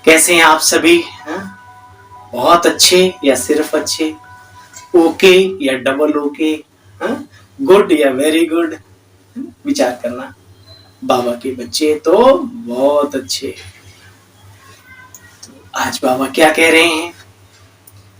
कैसे हैं आप सभी? बहुत अच्छे या सिर्फ अच्छे, ओके या डबल ओके, गुड या वेरी गुड? विचार करना। बाबा के बच्चे तो बहुत अच्छे। तो आज बाबा क्या कह रहे हैं?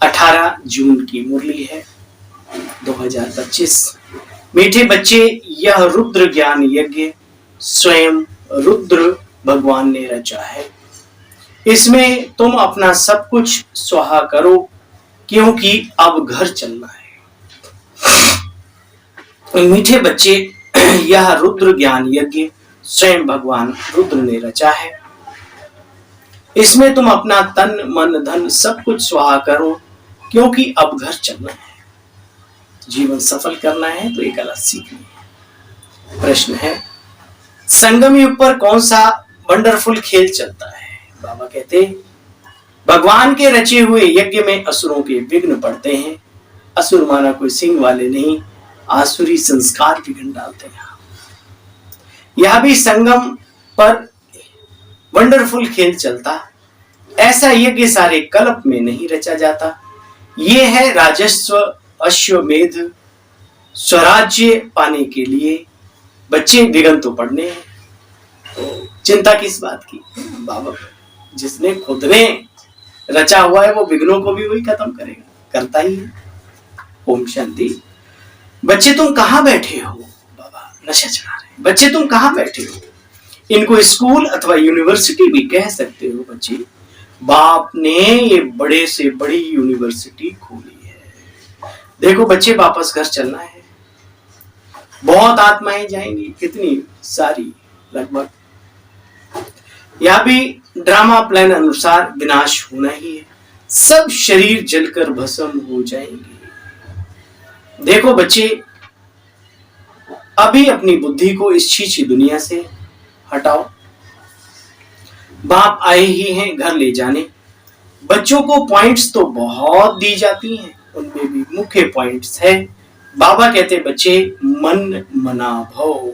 18 जून की मुरली है 2025। मीठे बच्चे, यह रुद्र ज्ञान यज्ञ स्वयं रुद्र भगवान ने रचा है। इसमें तुम अपना सब कुछ स्वाहा करो, क्योंकि अब घर चलना है। मीठे बच्चे, यह रुद्र ज्ञान यज्ञ स्वयं भगवान रुद्र ने रचा है। इसमें तुम अपना तन मन धन सब कुछ स्वाहा करो, क्योंकि अब घर चलना है। जीवन सफल करना है तो एक अलग सीखनी है। प्रश्न है, संगम युग पर कौन सा वंडरफुल खेल चलता है? बाबा कहते, भगवान के रचे हुए यज्ञ में असुरों के विघ्न पड़ते हैं। असुर माना कोई सिंह वाले नहीं, आसुरी संस्कार विघ्न डालते हैं। यह भी संगम पर वंडरफुल खेल चलता। ऐसा यज्ञ सारे कल्प में नहीं रचा जाता। ये है राजस्व अश्वमेध स्वराज्य पाने के लिए। बच्चे, विघ्न तो पड़ने हैं, तो चिंता किस बात की? बाबा जिसने खुद ने रचा हुआ है वो विघ्नों को भी वही खत्म करेगा, करता ही है। ओम शांति। बच्चे तुम कहां बैठे हो? बाबा नशा चढ़ा रहे। बच्चे तुम कहां बैठे हो? इनको स्कूल अथवा यूनिवर्सिटी भी कह सकते हो। बच्चे, बाप ने ये बड़े से बड़ी यूनिवर्सिटी खोली है। देखो बच्चे, वापस घर चलना है। बहुत आत्माएं जाएंगी, कितनी सारी, लगभग। यह भी ड्रामा प्लान अनुसार विनाश होना ही है। सब शरीर जलकर भस्म हो जाएंगे। देखो बच्चे, अभी अपनी बुद्धि को इस छीछी दुनिया से हटाओ। बाप आए ही हैं घर ले जाने। बच्चों को पॉइंट्स तो बहुत दी जाती हैं, उनमें भी मुख्य पॉइंट्स है। बाबा कहते, बच्चे मन मना भव।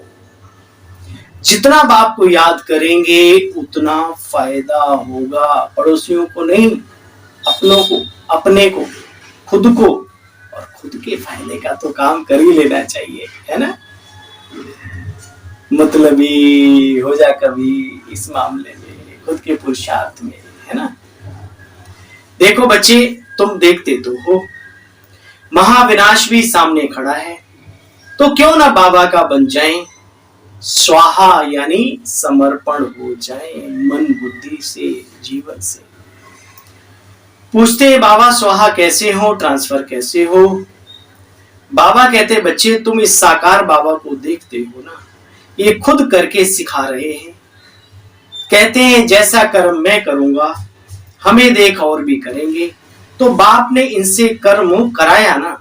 जितना बाप को याद करेंगे उतना फायदा होगा। पड़ोसियों को नहीं, अपनों को, अपने को, खुद को, और खुद के फायदे का तो काम कर ही लेना चाहिए, है ना? मतलबी हो जा कभी इस मामले में, खुद के पुरुषार्थ में, है ना? देखो बच्चे, तुम देखते तो हो महाविनाश भी सामने खड़ा है, तो क्यों ना बाबा का बन जाएं। स्वाहा यानी समर्पण हो जाए, मन बुद्धि से, जीवन से। पूछते बाबा, स्वाहा कैसे हो, ट्रांसफर कैसे हो? बाबा कहते, बच्चे तुम इस साकार बाबा को देखते हो ना, ये खुद करके सिखा रहे हैं। कहते हैं जैसा कर्म मैं करूंगा, हमें देख और भी करेंगे। तो बाप ने इनसे कर्म कराया ना,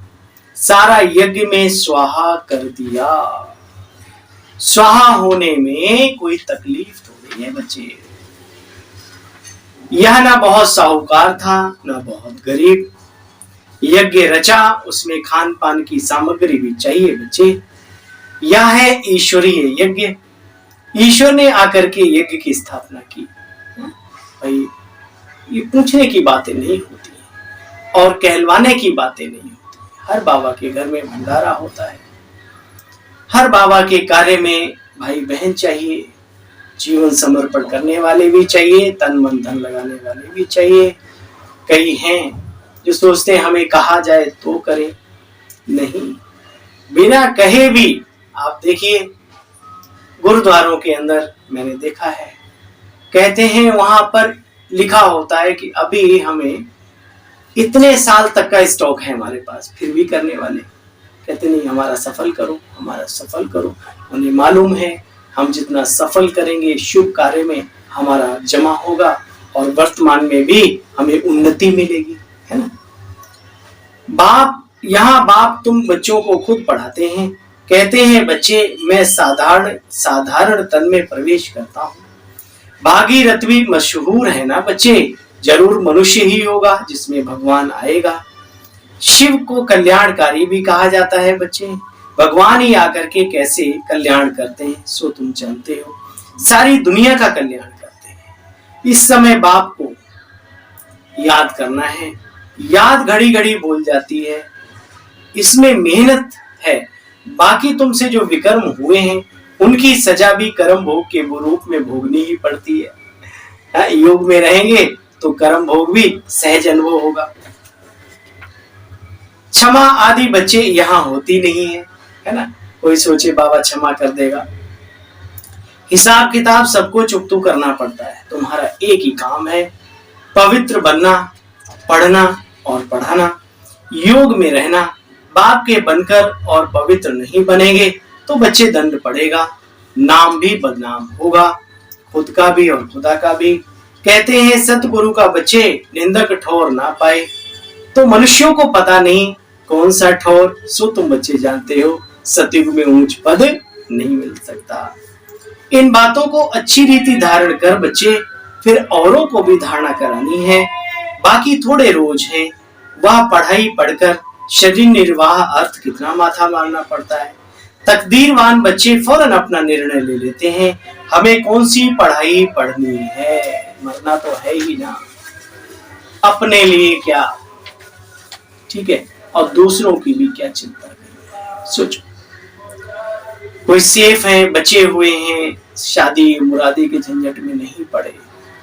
सारा यज्ञ में स्वाहा कर दिया। स्वाहा होने में कोई तकलीफ थोड़ी है बच्चे। यह ना बहुत साहूकार था, ना बहुत गरीब। यज्ञ रचा, उसमें खान पान की सामग्री भी चाहिए बच्चे। यह है ईश्वरीय यज्ञ। ईश्वर ने आकर के यज्ञ की स्थापना की। भाई, ये पूछने की बातें नहीं होती और कहलवाने की बातें नहीं होती। हर बाबा के घर में भंडारा होता है। हर बाबा के कार्य में भाई बहन चाहिए, जीवन समर्पण करने वाले भी चाहिए, तन मन धन लगाने वाले भी चाहिए। कई हैं जो सोचते हैं हमें कहा जाए तो करें, नहीं, बिना कहे भी। आप देखिए गुरुद्वारों के अंदर मैंने देखा है, कहते हैं वहां पर लिखा होता है कि अभी हमें इतने साल तक का स्टॉक है हमारे पास, फिर भी करने वाले कहते नहीं, हमारा सफल करो, हमारा सफल करो। उन्हें मालूम है हम जितना सफल करेंगे शुभ कार्य में हमारा जमा होगा और वर्तमान में भी हमें उन्नति मिलेगी, है ना? बाप तुम बच्चों को खुद पढ़ाते हैं। कहते हैं बच्चे, मैं साधारण तन में प्रवेश करता हूँ। भागीरथ भी मशहूर है ना बच्चे, जरूर मनुष्य ही होगा जिसमें भगवान आएगा। शिव को कल्याणकारी भी कहा जाता है बच्चे। भगवान ही आकर के कैसे कल्याण करते हैं सो तुम जानते हो। सारी दुनिया का कल्याण करते हैं। इस समय बाप को याद करना है। याद घड़ी घड़ी भूल जाती है, इसमें मेहनत है। बाकी तुमसे जो विकर्म हुए हैं उनकी सजा भी कर्म भोग के रूप में भोगनी ही पड़ती है। योग में रहेंगे तो कर्म भोग भी सहज अनुभव होगा। क्षमा आदि बच्चे यहाँ होती नहीं है ना। कोई सोचे बाबा क्षमा कर देगा, हिसाब किताब सबको चुकतू करना पड़ता है। तुम्हारा एक ही काम है, पवित्र बनना, पढ़ना और पढ़ाना, योग में रहना। बाप के बनकर और पवित्र नहीं बनेंगे तो बच्चे दंड पड़ेगा, नाम भी बदनाम होगा, खुद का भी और खुदा का भी। कहते हैं सतगुरु का बच्चे निंदक ठोर ना पाए, तो मनुष्यों को पता नहीं कौन सा ठोर। सो तुम बच्चे जानते हो सतयुग में ऊंच पद नहीं मिल सकता। इन बातों को अच्छी रीति धारण कर बच्चे फिर औरों को भी धारणा करानी है। बाकी थोड़े रोज हैं, वह पढ़ाई पढ़कर शरीर निर्वाह अर्थ कितना माथा मारना पड़ता है। तकदीरवान बच्चे फौरन अपना निर्णय ले लेते हैं, हमें कौन सी पढ़ाई पढ़नी है, मरना तो है ही ना, अपने लिए क्या, ठीक है, और दूसरों की भी क्या चिंता करनी। सोचो, कोई सेफ है, बचे हुए हैं, शादी मुरादी के झंझट में नहीं पड़े,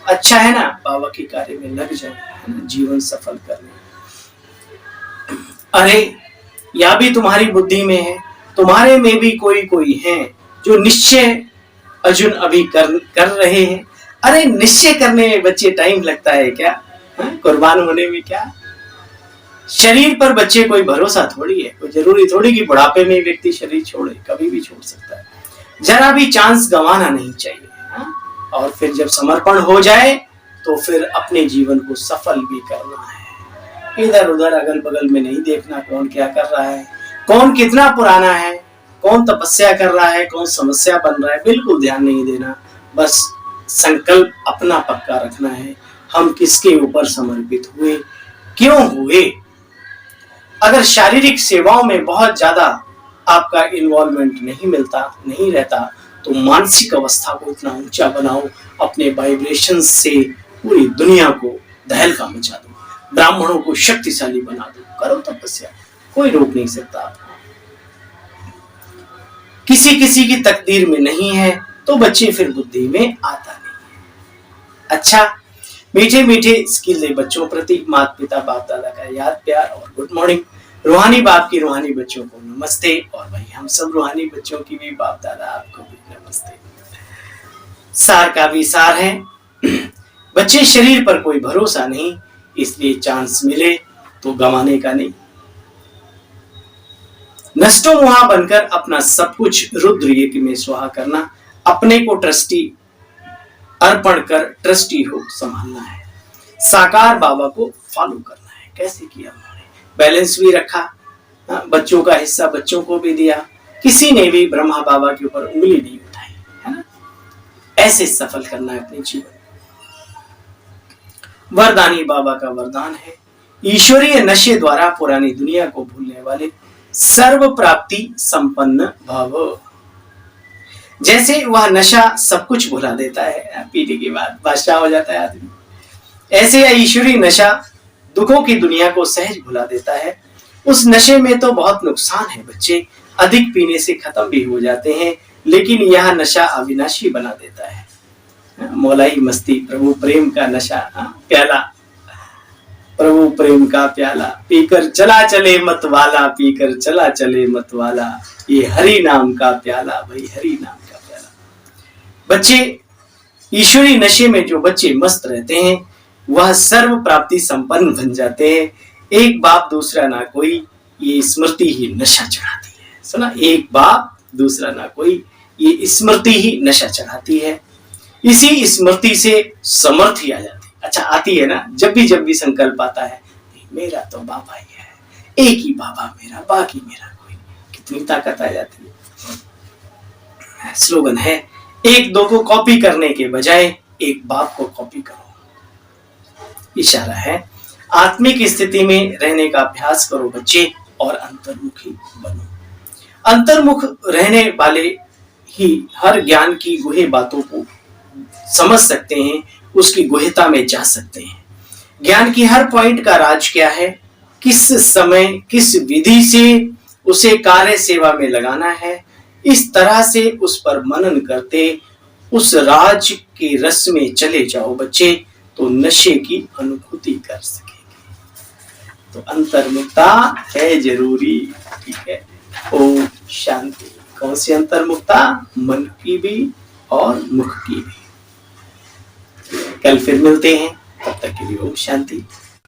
अच्छा है ना, बाबा के कार्य में लग जाए, है ना, जीवन सफल करने। अरे या भी तुम्हारी बुद्धि में है, तुम्हारे में भी कोई है जो निश्चय अर्जुन अभी कर रहे हैं। अरे निश्चय करने में बच्चे टाइम लगता है क्या, कुर्बान होने में क्या। शरीर पर बच्चे कोई भरोसा थोड़ी है, कोई जरूरी थोड़ी कि बुढ़ापे में व्यक्ति शरीर छोड़े, कभी भी छोड़ सकता है। जरा भी चांस गंवाना नहीं चाहिए, और फिर जब समर्पण हो जाए तो फिर अपने जीवन को सफल भी करना है। इधर उधर अगल बगल में नहीं देखना कौन क्या कर रहा है, कौन कितना पुराना है, कौन तपस्या कर रहा है, कौन समस्या बन रहा है, बिल्कुल ध्यान नहीं देना। बस संकल्प अपना पक्का रखना है, हम किसके ऊपर समर्पित हुए, क्यों हुए। अगर शारीरिक सेवाओं में बहुत ज्यादा आपका इन्वॉल्वमेंट नहीं रहता तो मानसिक अवस्था को इतना ऊंचा बनाओ, अपने वाइब्रेशन से पूरी दुनिया को दहलका मचा दो, ब्राह्मणों को शक्तिशाली बना दो, करो तपस्या, कोई रोक नहीं सकता आपको। किसी किसी की तकदीर में नहीं है तो बच्चे फिर बुद्धि में आता नहीं है। अच्छा, मीठे मीठे स्किल बच्चों प्रति माता पिता बाप दादा का याद प्यार और गुड मॉर्निंग। रूहानी बाप की रूहानी बच्चों को नमस्ते, और भाई हम सब रूहानी बच्चों की भी बाप दादा आपको भी नमस्ते। सार का भी सार है, बच्चे शरीर पर कोई भरोसा नहीं, इसलिए चांस मिले तो गंवाने का नहीं। नष्टो मुहा बनकर अपना सब कुछ रुद्र यज्ञ में स्वाहा करना, अपने को ट्रस्टी अर्पण कर ट्रस्टी हो संभालना है। साकार बाबा को फॉलो करना है। कैसे किया उन्होंने, बैलेंस भी रखा, बच्चों का हिस्सा बच्चों को भी दिया, किसी ने भी ब्रह्मा बाबा के ऊपर उंगली नहीं उठाई, है ना। ऐसे सफल करना है अपने जीवन। वरदानी बाबा का वरदान है, ईश्वरीय नशे द्वारा पुरानी दुनिया को भूलने वाले सर्व प्राप्ति संपन्न भव। जैसे वह नशा सब कुछ भुला देता है, पीने के बाद बादशाह हो जाता है आदमी, ऐसे यह ईश्वरीय नशा दुखों की दुनिया को सहज भुला देता है। उस नशे में तो बहुत नुकसान है बच्चे, अधिक पीने से खत्म भी हो जाते हैं, लेकिन यह नशा अविनाशी बना देता है। मौलाई मस्ती, प्रभु प्रेम का नशा, प्याला, प्रभु प्रेम का प्याला, पीकर चला चले मत वाला, पीकर चला चले मत वाला, ये हरि नाम का प्याला, भाई हरि नाम का प्याला। बच्चे ईश्वरी नशे में जो बच्चे मस्त रहते हैं वह सर्व प्राप्ति संपन्न बन जाते हैं। एक बाप दूसरा ना कोई, ये स्मृति ही नशा चढ़ाती है। सुना, एक बाप दूसरा ना कोई, ये स्मृति ही नशा चढ़ाती है। इसी स्मृति से समर्थी आ जाती है। अच्छा, आती है ना, जब भी संकल्प आता है, मेरा तो बाबा ही है, एक ही बाबा मेरा, बाकी मेरा कोई, कितनी ताकत आ जाती है। स्लोगन है, एक दो को कॉपी करने के बजाय एक बाप को कॉपी करो। इशारा है, आत्मिक स्थिति में रहने का अभ्यास करो बच्चे, और अंतर्मुखी बनो। अंतर्मुख रहने वाले ही हर ज्ञान की गुहे बातों को समझ सकते हैं उसकी गुहिता में जा सकते हैं। ज्ञान की हर पॉइंट का राज क्या है, किस समय किस विधि से उसे कार्य सेवा में लगाना है, इस तरह से उस पर मनन करते उस राज के रस में चले जाओ बच्चे, तो नशे की अनुभूति कर सकेंगे। तो अंतर्मुक्ता है जरूरी, ठीक है। ओम शांति। कौन सी अंतर्मुक्ता? मन की भी और मुख की भी। कल फिर मिलते हैं, तब तक के लिए ओम शांति।